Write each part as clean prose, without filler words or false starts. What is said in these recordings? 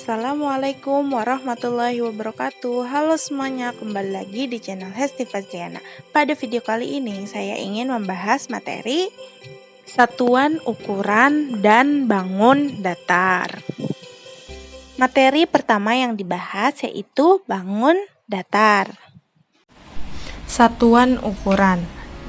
Assalamualaikum warahmatullahi wabarakatuh. Halo semuanya, kembali lagi di channel Hesti Fazliana. Pada video kali ini saya ingin membahas materi satuan ukuran dan bangun datar. Materi pertama yang dibahas yaitu bangun datar. Satuan ukuran.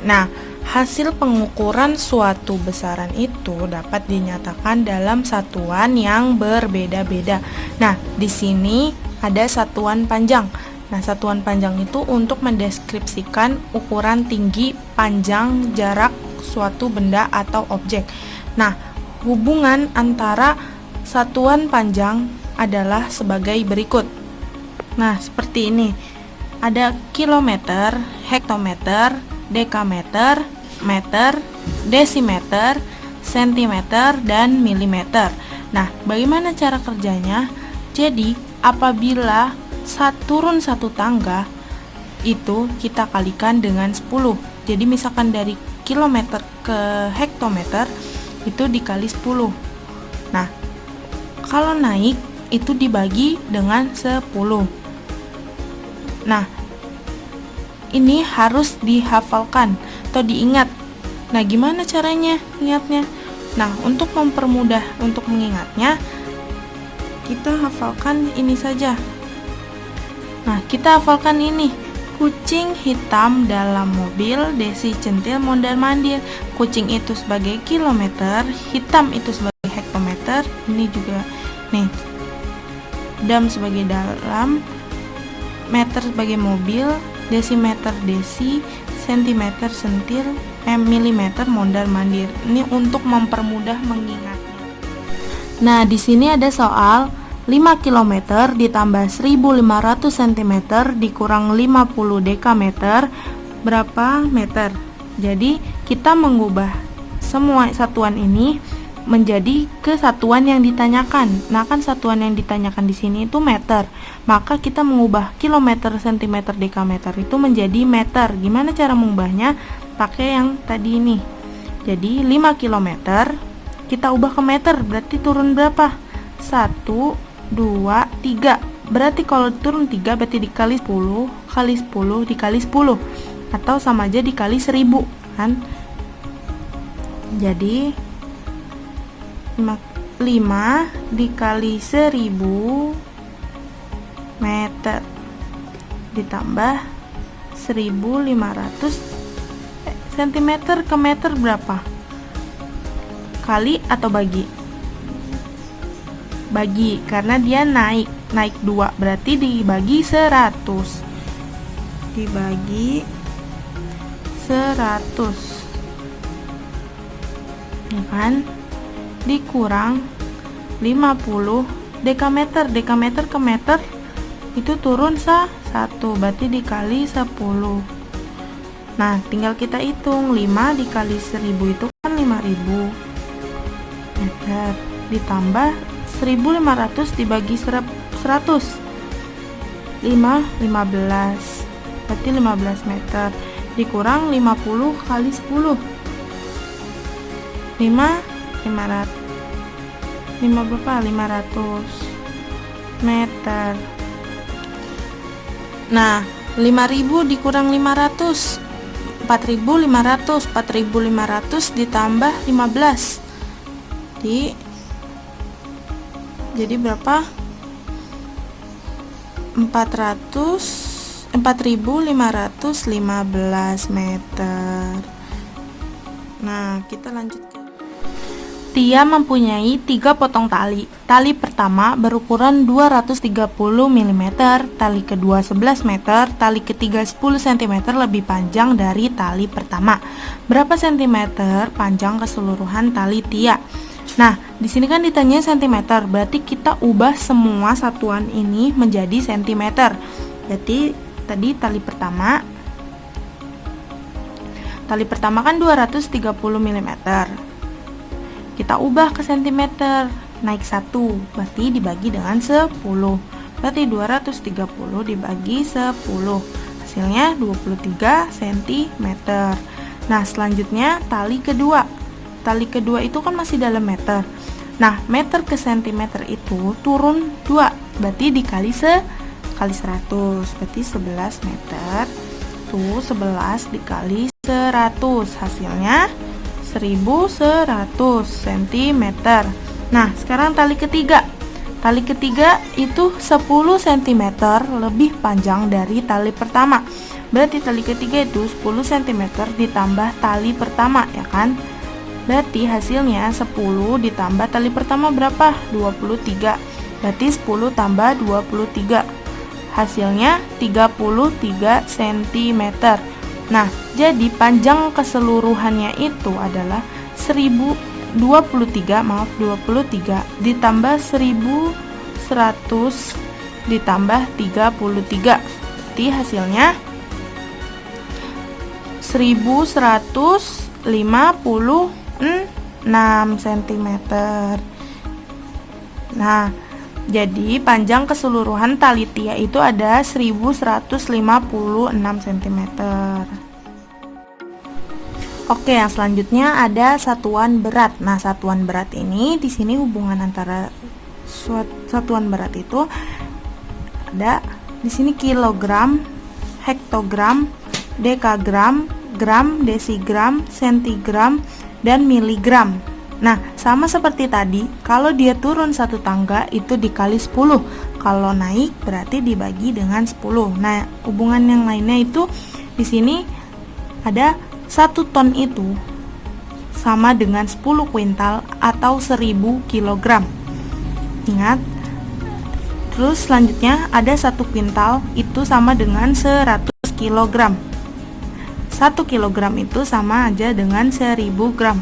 Nah, hasil pengukuran suatu besaran itu dapat dinyatakan dalam satuan yang berbeda-beda. Nah, di sini ada satuan panjang. Nah, satuan panjang itu untuk mendeskripsikan ukuran tinggi, panjang, jarak suatu benda atau objek. Nah, hubungan antara satuan panjang adalah sebagai berikut. Nah, seperti ini. Ada kilometer, hektometer, dekameter, meter, desimeter, sentimeter, dan milimeter. Nah, bagaimana cara kerjanya? Jadi, apabila turun satu tangga, itu kita kalikan dengan 10. Jadi, misalkan dari kilometer ke hektometer, itu dikali 10. Nah, kalau naik, itu dibagi dengan 10. Nah, ini harus dihafalkan atau diingat. Nah, gimana caranya ingatnya? Nah, untuk mempermudah untuk mengingatnya, kita hafalkan ini saja. Nah, kita hafalkan ini. Kucing hitam dalam mobil, Desi centil mondar-mandir. Kucing itu sebagai kilometer, hitam itu sebagai hektometer. Ini juga nih. Dam sebagai dalam, meter sebagai mobil, desimeter desi, sentimeter sentil, milimeter mondar-mandir. Ini untuk mempermudah mengingatnya. Nah, di sini ada soal 5 km ditambah 1500 cm dikurang 50 dekameter berapa meter. Jadi, kita mengubah semua satuan ini menjadi kesatuan yang ditanyakan. Nah, kan satuan yang ditanyakan di sini itu meter. Maka kita mengubah kilometer, sentimeter, dekameter itu menjadi meter. Gimana cara mengubahnya? Pakai yang tadi ini. Jadi 5 km kita ubah ke meter, berarti turun berapa? 1, 2, 3. Berarti kalau turun 3 berarti dikali 10 kali 10 dikali 10. Atau sama aja dikali 1000 kan? Jadi 5 dikali 1000 meter ditambah 1500 cm ke meter berapa? Kali atau bagi? Bagi, karena dia naik 2, berarti dibagi 100. Dibagi 100. Ya kan? Dikurang 50 dekameter. Dekameter ke meter itu turun 1, berarti dikali 10. Nah, tinggal kita hitung 5 dikali 1000 itu kan 5000 meter ditambah 1500 dibagi 100. 15 berarti 15 meter dikurang 50 kali 10. 500 meter. Nah, 5000 dikurang 500, 4500. 4500 ditambah 15 jadi berapa? 4515 meter. Nah, kita lanjutkan. Tia mempunyai 3 potong tali. Tali pertama berukuran 230 mm, tali kedua 11 meter, tali ketiga 10 cm lebih panjang dari tali pertama. Berapa sentimeter panjang keseluruhan tali Tia? Nah, di sini kan ditanya sentimeter, berarti kita ubah semua satuan ini menjadi sentimeter. Berarti tadi tali pertama kan 230 mm. Kita ubah ke sentimeter, naik 1, berarti dibagi dengan 10. Berarti 230 dibagi 10. Hasilnya 23 cm. Nah, selanjutnya tali kedua. Tali kedua itu kan masih dalam meter. Nah, meter ke sentimeter itu turun 2, berarti dikali kali 100, berarti 11 meter. Tuh 11 dikali 100, hasilnya 1100 cm. Nah, sekarang tali ketiga. Tali ketiga itu 10 cm lebih panjang dari tali pertama. Berarti tali ketiga itu 10 cm ditambah tali pertama, ya kan? Berarti hasilnya 10 ditambah tali pertama berapa? 23. Berarti 10 tambah 23. Hasilnya 33 cm. Nah, jadi panjang keseluruhannya itu adalah 23 ditambah 1100 ditambah 33. Berarti hasilnya 1156 cm. Nah, jadi panjang keseluruhan tali tia itu ada 1156 cm. Oke, yang selanjutnya ada satuan berat. Nah, satuan berat ini di sini hubungan antara satuan berat itu ada di sini kilogram, hektogram, dekagram, gram, desigram, sentigram, dan miligram. Nah, sama seperti tadi, kalau dia turun satu tangga itu dikali 10. Kalau naik berarti dibagi dengan 10. Nah, hubungan yang lainnya itu di sini ada 1 ton itu sama dengan 10 kuintal atau 1000 kilogram. Ingat. Terus selanjutnya ada 1 kuintal itu sama dengan 100 kilogram. 1 kilogram itu sama aja dengan 1000 gram.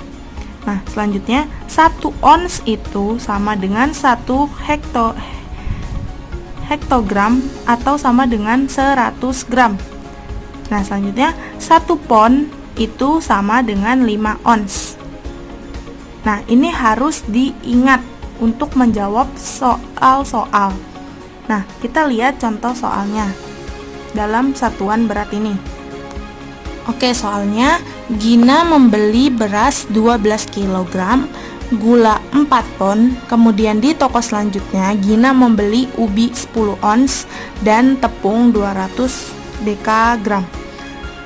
Nah, selanjutnya 1 ons itu sama dengan 1 hektogram atau sama dengan 100 gram. Nah, selanjutnya 1 pon itu sama dengan 5 ons. Nah, ini harus diingat untuk menjawab soal-soal. Nah, kita lihat contoh soalnya dalam satuan berat ini. Oke, soalnya Gina membeli beras 12 kg, gula 4 pon, kemudian di toko selanjutnya Gina membeli ubi 10 ons dan tepung 200 dekagram.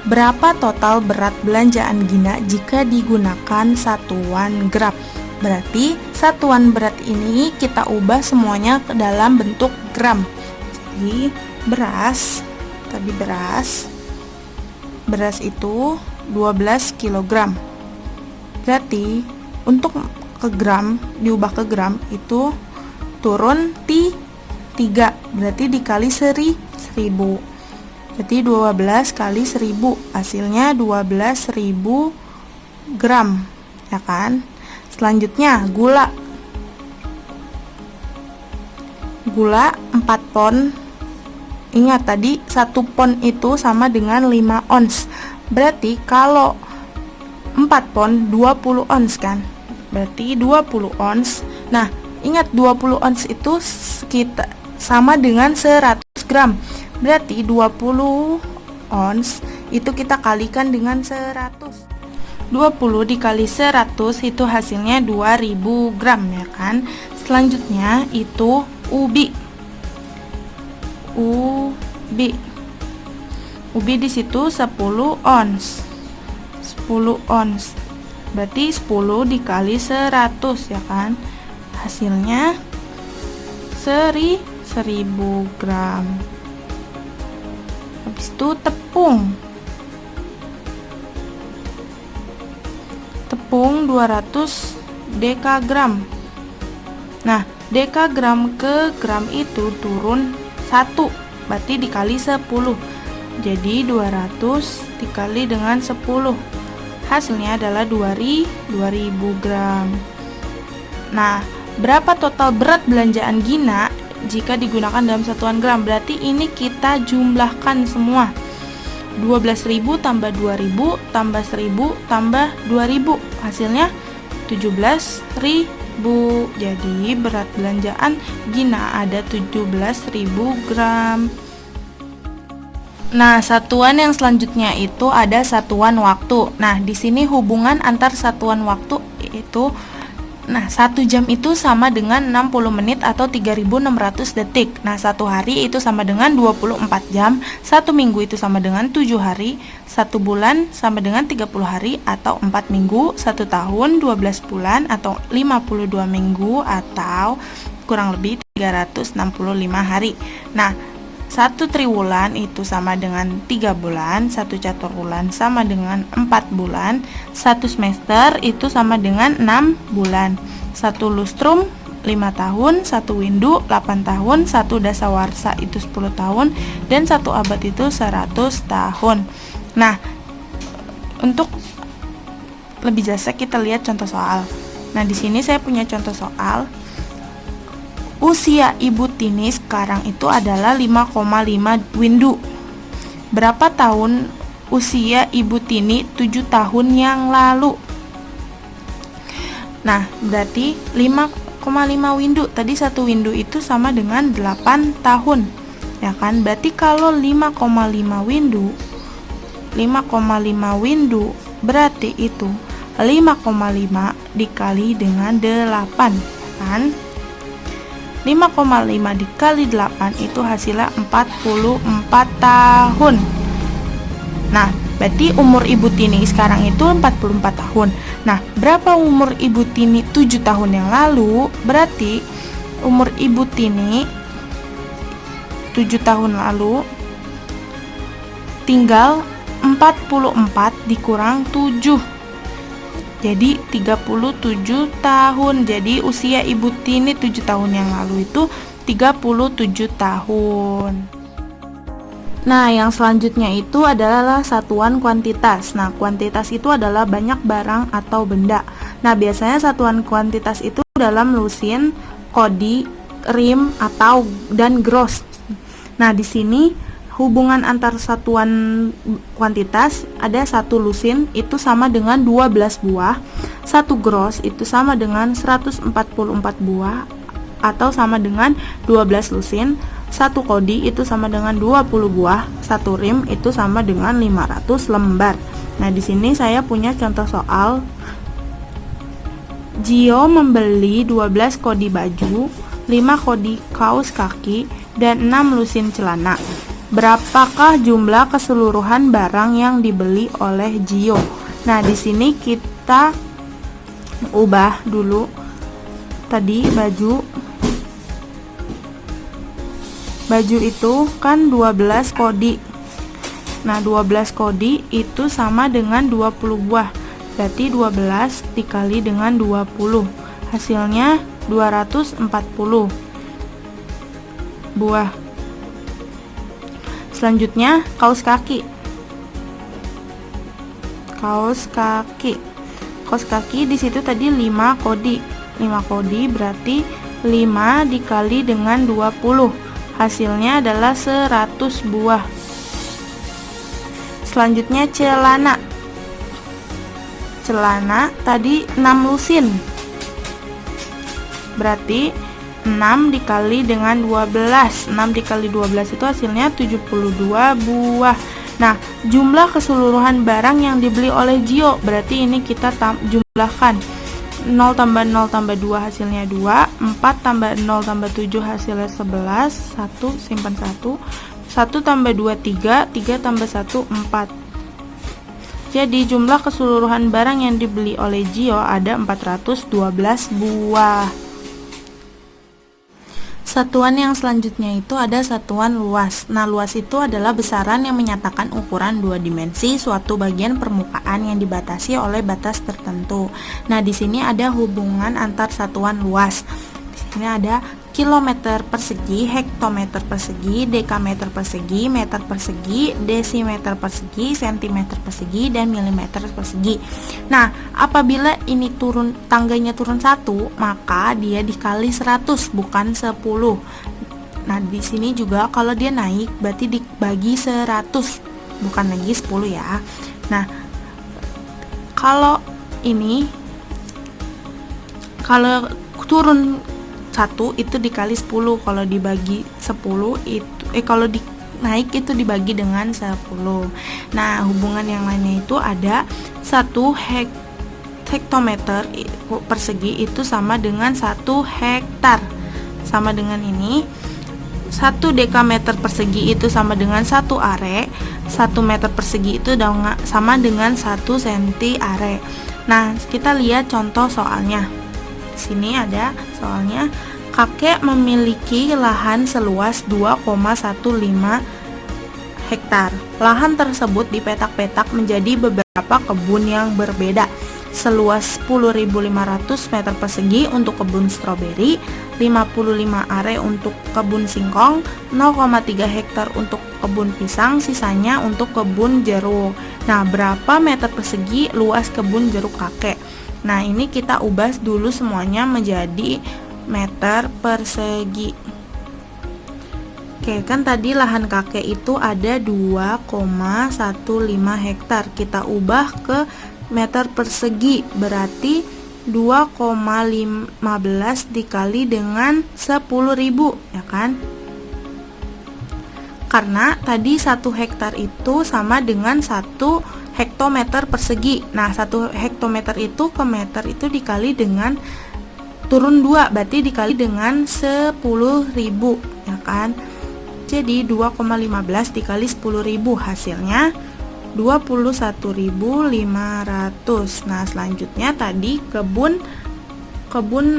Berapa total berat belanjaan Gina jika digunakan satuan gram? Berarti satuan berat ini kita ubah semuanya ke dalam bentuk gram. Jadi beras itu 12 kg. Berarti untuk ke gram, diubah ke gram itu turun 3. Berarti dikali 1000. Berarti 12 kali 1000, hasilnya 12.000 gram, ya kan? Selanjutnya gula 4 pon. Ingat tadi 1 pon itu sama dengan 5 ons. Berarti kalau 4 pon 20 ons kan? Berarti 20 ons. Nah, ingat 20 ons itu kita sama dengan 100 gram. Berarti 20 ons itu kita kalikan dengan 100. 20 dikali 100 itu hasilnya 2000 gram, ya kan? Selanjutnya itu ubi. Ubi di situ 10 ons. 10 ons. Berarti 10 dikali 100, ya kan? Hasilnya 1000 gram. Habis itu tepung 200 dekagram. Nah, dekagram ke gram itu turun 1, berarti dikali 10. Jadi 200 dikali dengan 10, hasilnya adalah 2000 gram. Nah, berapa total berat belanjaan Gina jika digunakan dalam satuan gram? Berarti ini kita jumlahkan semua. 12.000 tambah 2.000 tambah 1.000 tambah 2.000, hasilnya 17.000. Jadi berat belanjaan Gina ada 17.000 gram. Nah, satuan yang selanjutnya itu ada satuan waktu. Nah, di sini hubungan antar satuan waktu itu Nah, 1 jam itu sama dengan 60 menit atau 3.600 detik. Nah, 1 hari itu sama dengan 24 jam, 1 minggu itu sama dengan 7 hari, 1 bulan sama dengan 30 hari atau 4 minggu, 1 tahun 12 bulan atau 52 minggu atau kurang lebih 365 hari. Nah, 1 triwulan itu sama dengan 3 bulan, 1 catur bulan sama dengan 4 bulan, 1 semester itu sama dengan 6 bulan, 1 lustrum 5 tahun, 1 windu 8 tahun, 1 dasawarsa itu 10 tahun, dan 1 abad itu 100 tahun. Nah, untuk lebih jelas kita lihat contoh soal. Nah, di sini saya punya contoh soal. Usia Ibu Tini sekarang itu adalah 5,5 windu. Berapa tahun usia Ibu Tini 7 tahun yang lalu? Nah, berarti 5,5 windu. Tadi 1 windu itu sama dengan 8 tahun. Ya kan? Berarti kalau 5,5 windu berarti itu 5,5 dikali dengan 8, kan? 5,5 dikali 8 itu hasilnya 44 tahun. Nah, berarti umur Ibu Tini sekarang itu 44 tahun. Nah, berapa umur Ibu Tini 7 tahun yang lalu? Berarti umur Ibu Tini 7 tahun lalu tinggal 44 dikurang 7. Jadi 37 tahun. Jadi usia Ibu Tini 7 tahun yang lalu itu 37 tahun. Nah, yang selanjutnya itu adalah satuan kuantitas. Nah, kuantitas itu adalah banyak barang atau benda. Nah, biasanya satuan kuantitas itu dalam lusin, kodi, rim, atau dan gross. Nah, di sini hubungan antar satuan kuantitas ada 1 lusin itu sama dengan 12 buah, 1 gross itu sama dengan 144 buah atau sama dengan 12 lusin, 1 kodi itu sama dengan 20 buah, 1 rim itu sama dengan 500 lembar. Nah, di sini saya punya contoh soal. Gio membeli 12 kodi baju, 5 kodi kaos kaki, dan 6 lusin celana. Berapakah jumlah keseluruhan barang yang dibeli oleh Gio? Nah, di sini kita ubah dulu. Tadi baju itu kan 12 kodi. Nah, 12 kodi itu sama dengan 20 buah. Berarti 12 dikali dengan 20. Hasilnya 240 buah. Selanjutnya kaos kaki. Kaos kaki di situ tadi 5 kodi. 5 kodi berarti 5 dikali dengan 20. Hasilnya adalah 100 buah. Selanjutnya celana. Celana tadi 6 lusin. Berarti 6 dikali dengan 12. 6 dikali 12 itu hasilnya 72 buah. Nah, jumlah keseluruhan barang yang dibeli oleh Gio, berarti ini kita jumlahkan. 0 tambah 0 tambah 2 hasilnya 2, 4 tambah 0 tambah 7 hasilnya 11, 1 simpan 1, 1 tambah 2 3, 3 tambah 1 4. Jadi jumlah keseluruhan barang yang dibeli oleh Gio ada 412 buah. Satuan yang selanjutnya itu ada satuan luas. Nah, luas itu adalah besaran yang menyatakan ukuran 2 dimensi suatu bagian permukaan yang dibatasi oleh batas tertentu. Nah, di sini ada hubungan antar satuan luas. Di sini ada kilometer persegi, hektometer persegi, dekameter persegi, meter persegi, desimeter persegi, sentimeter persegi, dan milimeter persegi. Nah, apabila ini tangganya turun 1, maka dia dikali 100 bukan 10. Nah, di sini juga kalau dia naik berarti dibagi 100 bukan lagi 10 ya. Nah, kalau turun 1 itu dikali 10, kalau dibagi 10 itu kalau naik itu dibagi dengan 10. Nah, hubungan yang lainnya itu ada 1 hektometer persegi itu sama dengan 1 hektar. Sama dengan ini. 1 dekameter persegi itu sama dengan 1 are. 1 meter persegi itu sama dengan 1 senti are. Nah, kita lihat contoh soalnya. Di sini ada soalnya, kakek memiliki lahan seluas 2,15 hektar. Lahan tersebut dipetak-petak menjadi beberapa kebun yang berbeda. Seluas 10.500 meter persegi untuk kebun stroberi, 55 are untuk kebun singkong, 0,3 hektar untuk kebun pisang, sisanya untuk kebun jeruk. Nah, berapa meter persegi luas kebun jeruk kakek? Nah, ini kita ubah dulu semuanya menjadi meter persegi. Oke, kan tadi lahan kakek itu ada 2,15 hektar. Kita ubah ke meter persegi, berarti 2,15 dikali dengan 10.000, ya kan? Karena tadi 1 hektar itu sama dengan 1 hektometer persegi. Nah, 1 hektometer itu ke meter itu dikali dengan turun 2, berarti dikali dengan 10.000, ya kan? Jadi 2,15 dikali 10.000, hasilnya 21.500. Nah, selanjutnya tadi kebun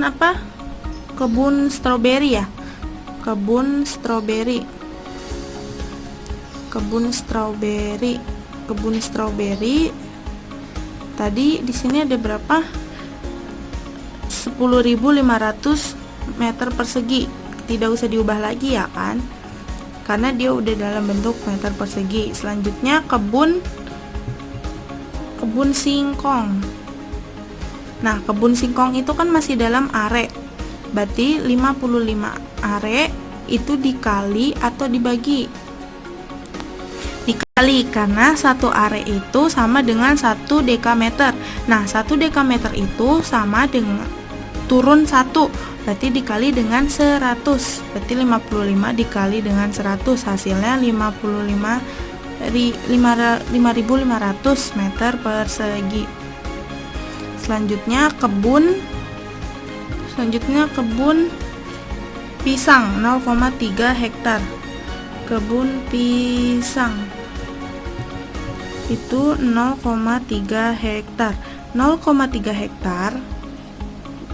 apa? Kebun stroberi ya. Kebun stroberi. Tadi di sini ada berapa? 10.500 meter persegi. Tidak usah diubah lagi, ya kan? Karena dia udah dalam bentuk meter persegi. Selanjutnya kebun singkong. Nah, kebun singkong itu kan masih dalam are. Berarti 55 are itu dikali atau dibagi? Dikali, karena 1 are itu sama dengan 1 dekameter. Nah, 1 dekameter itu sama dengan turun 1, berarti dikali dengan 100. Berarti 55 dikali dengan 100, hasilnya 5.500 meter persegi. Selanjutnya kebun pisang 0,3 hektar. Kebun pisang itu 0,3 hektar. 0,3 hektar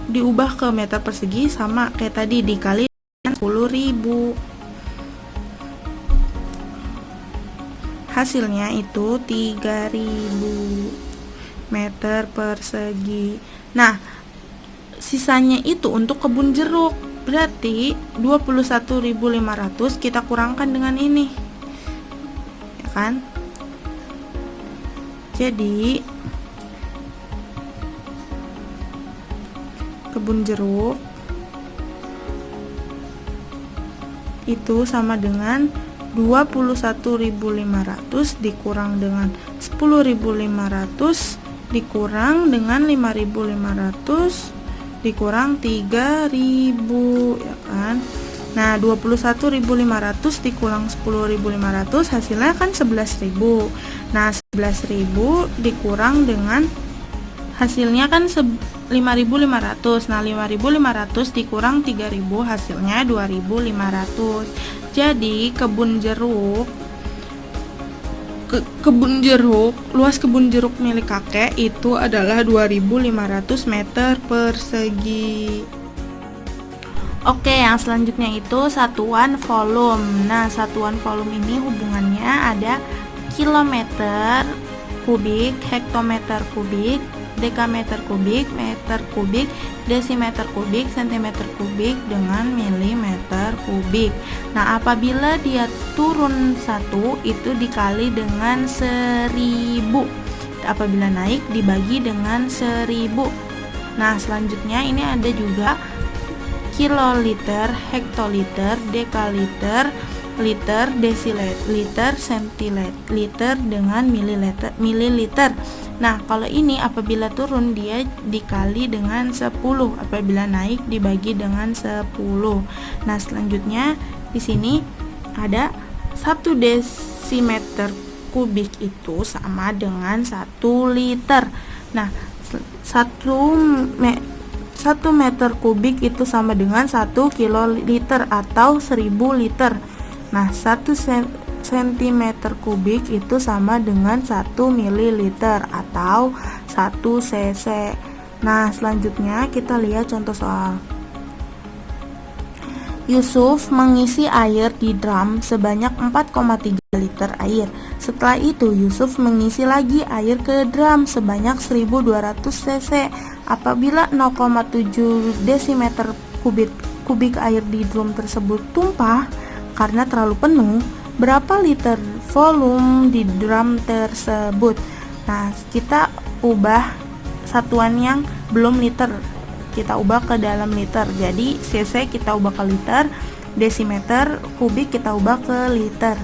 diubah ke meter persegi sama kayak tadi, dikali dengan 10.000. Hasilnya itu 3.000 meter persegi. Nah, sisanya itu untuk kebun jeruk. Berarti 21.500 kita kurangkan dengan ini, ya kan? Jadi kebun jeruk itu sama dengan 21.500 dikurang dengan 10.500 dikurang dengan 5.500 dikurang 3.000, ya kan? Nah, 21.500 dikurang 10.500 hasilnya kan 11.000. Nah, 11.000 dikurang dengan hasilnya kan 5.500. Nah, 5.500 dikurang 3.000 hasilnya 2.500. Jadi luas kebun jeruk milik kakek itu adalah 2.500 meter persegi. Oke, yang selanjutnya itu satuan volume. Nah, satuan volume ini hubungannya ada kilometer kubik, hektometer kubik, dekameter kubik, meter kubik, desimeter kubik, sentimeter kubik dengan milimeter kubik. Nah, apabila dia turun 1 itu dikali dengan 1.000. Apabila naik dibagi dengan 1.000. Nah, selanjutnya ini ada juga kiloliter, hektoliter, dekaliter, liter, desiliter, sentiliter dengan mililiter. Nah, kalau ini apabila turun dia dikali dengan 10, apabila naik dibagi dengan 10. Nah, selanjutnya di sini ada 1 desimeter kubik itu sama dengan 1 liter. Nah, 1 meter kubik itu sama dengan 1 kiloliter atau 1000 liter. Nah, 1 sentimeter kubik itu sama dengan 1 mililiter atau 1 cc. Nah, selanjutnya kita lihat contoh soal. Yusuf mengisi air di drum sebanyak 4,3 liter air. Setelah itu Yusuf mengisi lagi air ke drum sebanyak 1200 cc. Apabila 0,7 desimeter kubik air di drum tersebut tumpah karena terlalu penuh, berapa liter volume di drum tersebut? Nah, kita ubah satuan yang belum liter, kita ubah ke dalam liter. Jadi cc kita ubah ke liter, desimeter kubik kita ubah ke liter.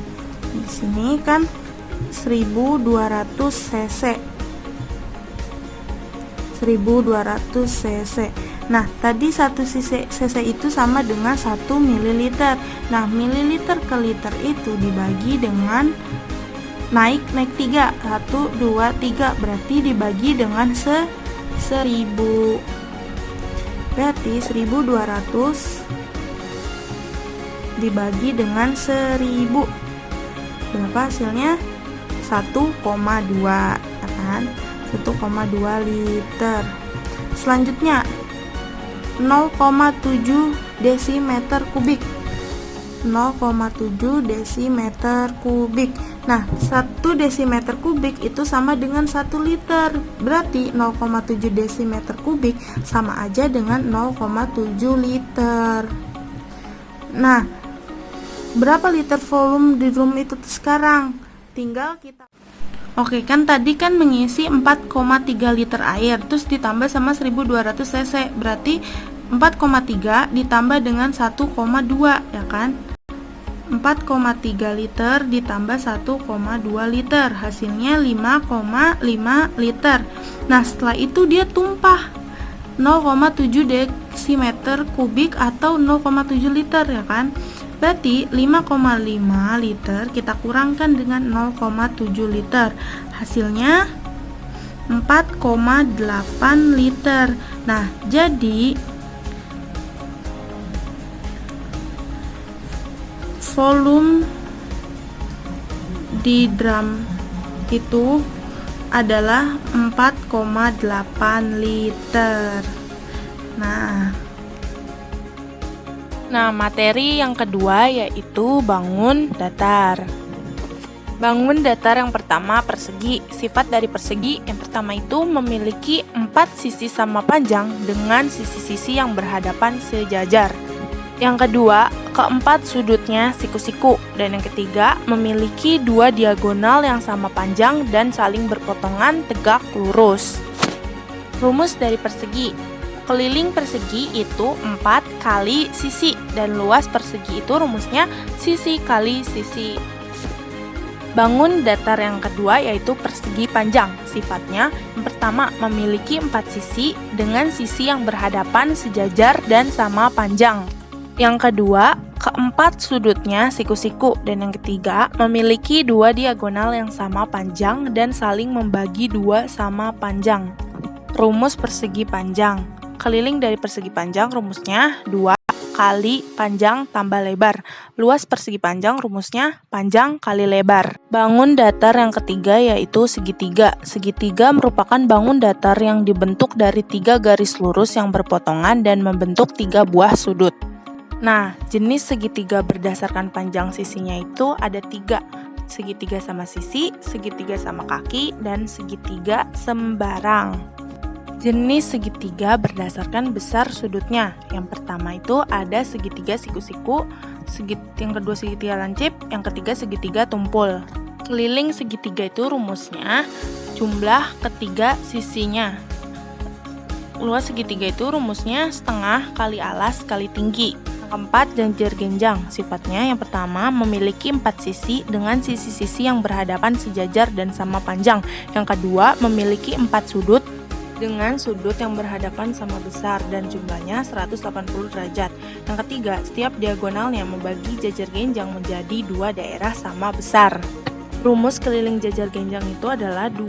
Di sini kan 1200 cc. 1200 cc. Nah, tadi 1 cc itu sama dengan 1 mililiter. Nah, mililiter ke liter itu dibagi dengan naik 3. 1, 2, 3. Berarti dibagi dengan 1000. Berarti 1200 dibagi dengan 1000. Berapa hasilnya? 1,2, kan? 1,2 liter. Selanjutnya 0,7 desimeter kubik. 0,7 desimeter kubik. Nah, 1 desimeter kubik itu sama dengan 1 liter. Berarti 0,7 desimeter kubik sama aja dengan 0,7 liter. Nah, berapa liter volume di drum itu sekarang? Tinggal kita Oke, kan tadi kan mengisi 4,3 liter air, terus ditambah sama 1200 cc. Berarti 4,3 ditambah dengan 1,2, ya kan? 4,3 liter ditambah 1,2 liter, hasilnya 5,5 liter. Nah, setelah itu dia tumpah 0,7 desimeter kubik atau 0,7 liter, ya kan? Berarti 5,5 liter kita kurangkan dengan 0,7 liter, hasilnya 4,8 liter. Nah, jadi volume di drum itu adalah 4,8 liter. Nah, materi yang kedua yaitu bangun datar. Bangun datar yang pertama persegi. Sifat dari persegi yang pertama itu memiliki 4 sisi sama panjang dengan sisi-sisi yang berhadapan sejajar. Yang kedua, keempat sudutnya siku-siku. Dan yang ketiga, memiliki 2 diagonal yang sama panjang dan saling berpotongan tegak lurus. Rumus dari persegi. Keliling persegi itu 4 kali sisi, dan luas persegi itu rumusnya sisi kali sisi. Bangun datar yang kedua yaitu persegi panjang. Sifatnya yang pertama memiliki 4 sisi dengan sisi yang berhadapan sejajar dan sama panjang. Yang kedua, keempat sudutnya siku-siku. Dan yang ketiga, memiliki 2 diagonal yang sama panjang dan saling membagi 2 sama panjang. Rumus persegi panjang. Keliling dari persegi panjang rumusnya 2 kali panjang tambah lebar. Luas persegi panjang rumusnya panjang kali lebar. Bangun datar yang ketiga yaitu segitiga. Segitiga merupakan bangun datar yang dibentuk dari 3 garis lurus yang berpotongan dan membentuk 3 buah sudut. Nah, jenis segitiga berdasarkan panjang sisinya itu ada 3. Segitiga sama sisi, segitiga sama kaki, dan segitiga sembarang. Jenis segitiga berdasarkan besar sudutnya. Yang pertama itu ada segitiga siku-siku, yang kedua segitiga lancip, yang ketiga segitiga tumpul. Keliling segitiga itu rumusnya jumlah ketiga sisinya. Luas segitiga itu rumusnya setengah kali alas kali tinggi. Yang keempat, janjer genjang. Sifatnya yang pertama memiliki 4 sisi dengan sisi-sisi yang berhadapan sejajar dan sama panjang. Yang kedua, memiliki 4 sudut dengan sudut yang berhadapan sama besar dan jumlahnya 180 derajat. Yang ketiga, setiap diagonalnya membagi jajar genjang menjadi 2 daerah sama besar. Rumus keliling jajar genjang itu adalah 2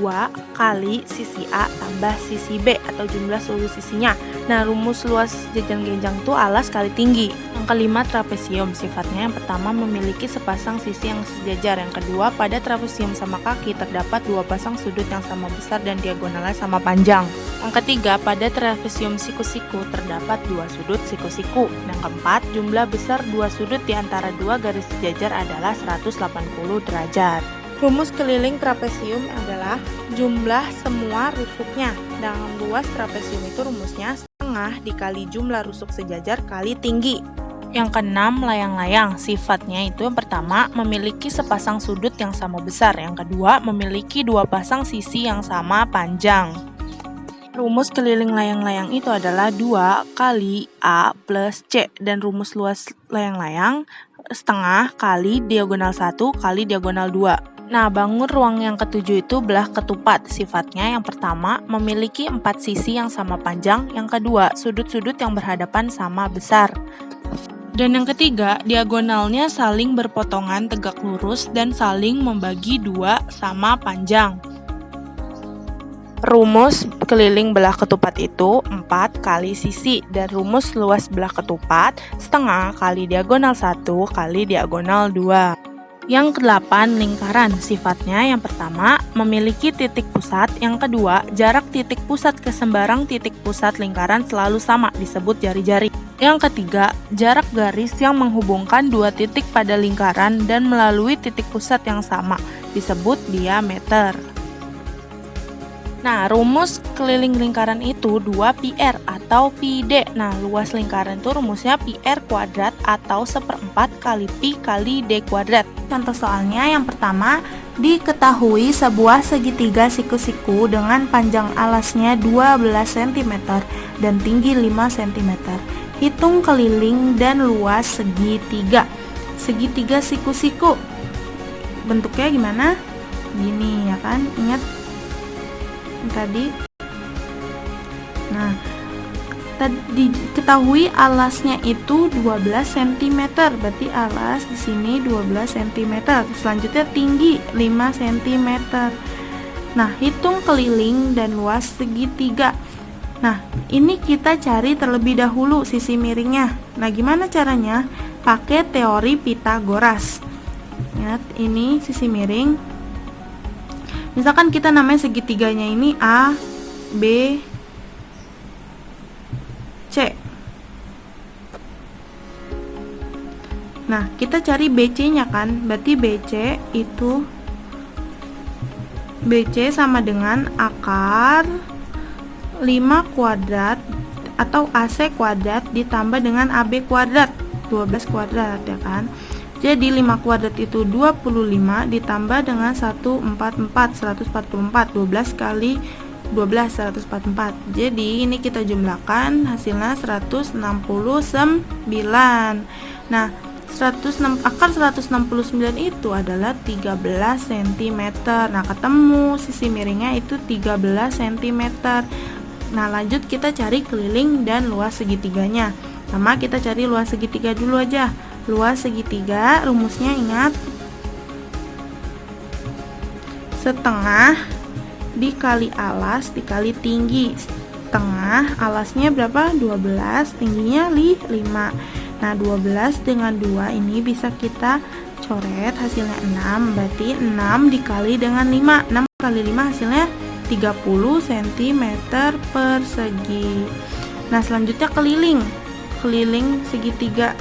kali sisi A tambah sisi B atau jumlah seluruh sisinya. Nah, rumus luas jajar genjang itu alas kali tinggi. Yang kelima, trapesium. Sifatnya yang pertama memiliki sepasang sisi yang sejajar. Yang kedua, pada trapesium sama kaki terdapat 2 pasang sudut yang sama besar dan diagonalnya sama panjang. Yang ketiga, pada trapesium siku-siku terdapat 2 sudut siku-siku. Yang keempat, jumlah besar 2 sudut di antara 2 garis sejajar adalah 180 derajat. Rumus keliling trapesium adalah jumlah semua rusuknya. Dengan luas trapesium itu rumusnya setengah dikali jumlah rusuk sejajar kali tinggi. Yang keenam, layang-layang. Sifatnya itu yang pertama memiliki sepasang sudut yang sama besar. Yang kedua, memiliki 2 pasang sisi yang sama panjang. Rumus keliling layang-layang itu adalah 2 kali A plus C. Dan rumus luas layang-layang setengah kali diagonal 1 kali diagonal 2. Nah, bangun ruang yang ketujuh itu belah ketupat. Sifatnya yang pertama memiliki 4 sisi yang sama panjang. Yang kedua, sudut-sudut yang berhadapan sama besar. Dan yang ketiga, diagonalnya saling berpotongan tegak lurus dan saling membagi 2 sama panjang. Rumus keliling belah ketupat itu 4 kali sisi dan rumus luas belah ketupat setengah kali diagonal 1 kali diagonal 2. Yang ke-8, lingkaran. Sifatnya yang pertama memiliki titik pusat, yang kedua jarak titik pusat ke sembarang titik pusat lingkaran selalu sama, disebut jari-jari. Yang ketiga, jarak garis yang menghubungkan 2 titik pada lingkaran dan melalui titik pusat yang sama, disebut diameter. Nah, rumus keliling lingkaran itu 2 pi r atau pi d. Nah, luas lingkaran itu rumusnya pi r kuadrat atau 1/4 kali pi kali d kuadrat. Contoh soalnya yang pertama, diketahui sebuah segitiga siku-siku dengan panjang alasnya 12 cm dan tinggi 5 cm. Hitung keliling dan luas segitiga. Segitiga siku-siku. Bentuknya gimana? Gini ya kan? Ingat tadi. Nah, diketahui alasnya itu 12 cm. Berarti alas di sini 12 cm. Selanjutnya tinggi 5 cm. Nah, hitung keliling dan luas segitiga. Nah, ini kita cari terlebih dahulu sisi miringnya. Nah, gimana caranya? Pakai teori Pythagoras. Ingat, ini sisi miring. Misalkan kita namanya segitiganya ini A, B, C. Nah, kita cari BC-nya kan. Berarti BC sama dengan akar 5 kuadrat atau AC kuadrat ditambah dengan AB kuadrat 12 kuadrat ya kan. Jadi 5 kuadrat itu 25 ditambah dengan 144 12 kali 12 144. Jadi ini kita jumlahkan hasilnya 169. Nah, akar 169 itu adalah 13 cm. Nah, ketemu sisi miringnya itu 13 cm. Nah, lanjut kita cari keliling dan luas segitiganya. Sama kita cari luas segitiga dulu aja. Luas segitiga rumusnya ingat, setengah dikali alas dikali tinggi. Setengah alasnya berapa? 12, tingginya 5. Nah, 12 dengan 2 ini bisa kita coret hasilnya 6. Berarti 6 dikali dengan 5. 6 kali 5 hasilnya 30 cm persegi. Nah, selanjutnya keliling segitiga.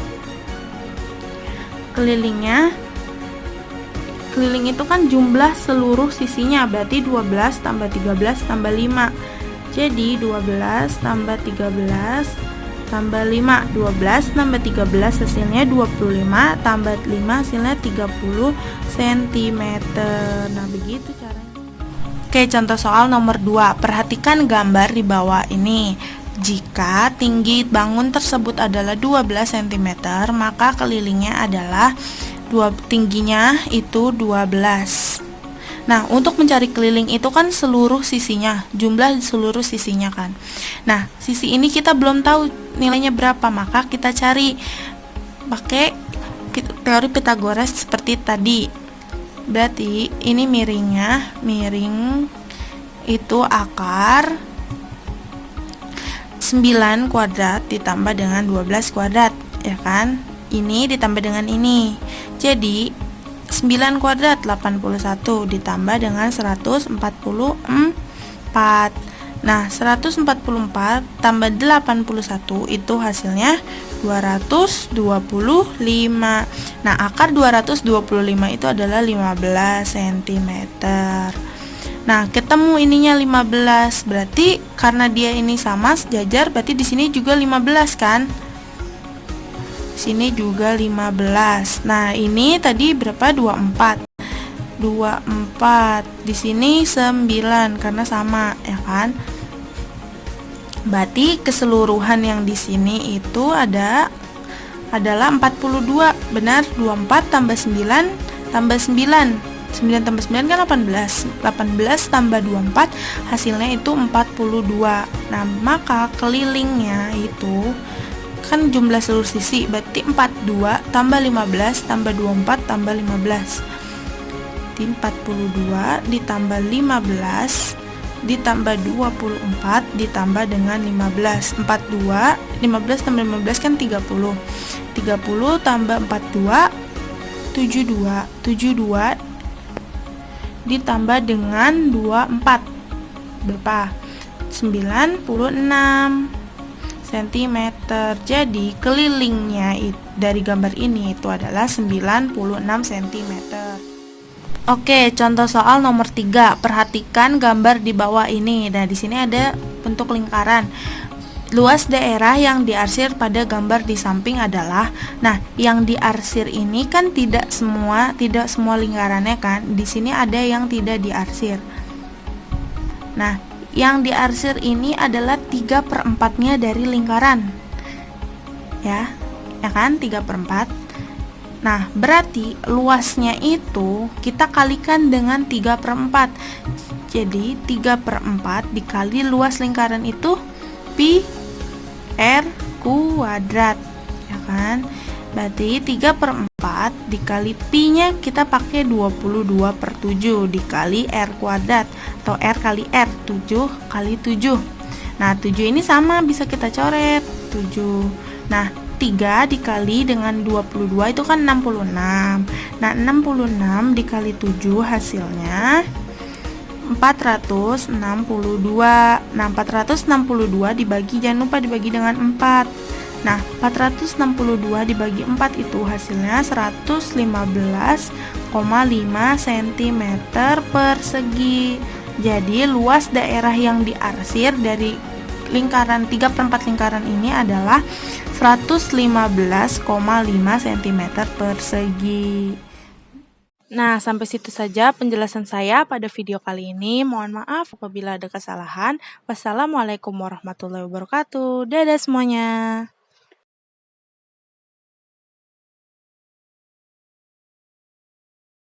Keliling itu kan jumlah seluruh sisinya, berarti 12 tambah 13 tambah 5. Jadi 12 tambah 13 tambah 5. 12 tambah 13 hasilnya 25, tambah 5 hasilnya 30 cm. Nah, begitu caranya. Oke, contoh soal nomor 2. Perhatikan gambar di bawah ini. Jika tinggi bangun tersebut adalah 12 cm, maka kelilingnya adalah tingginya itu 12. Nah, untuk mencari keliling itu kan seluruh sisinya, jumlah seluruh sisinya kan. Nah, sisi ini kita belum tahu nilainya berapa, maka kita cari pakai teori Pythagoras seperti tadi. Berarti ini miring itu akar 9 kuadrat ditambah dengan 12 kuadrat, ya kan? Ini ditambah dengan ini. Jadi 9 kuadrat 81 ditambah dengan 144. Nah, 144 tambah 81 itu hasilnya 225. Nah, akar 225 itu adalah 15 cm. Nah, ketemu ininya 15. Berarti karena dia ini sama sejajar, berarti di sini juga 15 kan? Sini juga 15. Nah, ini tadi berapa? 24. 24. Di sini 9 karena sama, ya kan? Berarti keseluruhan yang di sini itu adalah 42. Benar, 24 tambah 9 tambah 9. 9 tambah 9 kan 18. 18 tambah 24 hasilnya itu 42. Nah, maka kelilingnya itu kan jumlah seluruh sisi, berarti 42 tambah 15 tambah 24 tambah 15. Di 42 ditambah 15 ditambah 24 ditambah dengan 15. 42, 15 tambah 15 kan 30. 30 tambah 42 72. 72 ditambah dengan 24 berapa? 96 cm. Jadi kelilingnya dari gambar ini itu adalah 96 cm. Oke, contoh soal nomor 3. Perhatikan gambar di bawah ini. Nah, di sini ada bentuk lingkaran. Luas daerah yang diarsir pada gambar di samping adalah, nah, yang diarsir ini kan tidak semua lingkarannya kan. Di sini ada yang tidak diarsir. Nah, yang diarsir ini adalah 3/4-nya dari lingkaran. Ya kan? 3/4. Nah, berarti luasnya itu kita kalikan dengan 3/4. Jadi 3/4 dikali luas lingkaran itu pi r kuadrat, ya kan? Berarti 3/4 dikali pi nya kita pakai 22/7 dikali r kuadrat atau r kali r, 7 kali 7. Nah, 7 ini sama bisa kita coret 7. Nah, 3 dikali dengan 22 itu kan 66. Nah, 66 dikali 7 hasilnya 462. Nah, 462 dibagi, jangan lupa dibagi dengan 4. Nah, 462 dibagi 4 itu hasilnya 115,5 cm persegi. Jadi luas daerah yang diarsir dari lingkaran 3/4 lingkaran ini adalah 115,5 cm persegi. Nah, sampai situ saja penjelasan saya pada video kali ini. Mohon maaf apabila ada kesalahan. Wassalamualaikum warahmatullahi wabarakatuh. Dadah semuanya.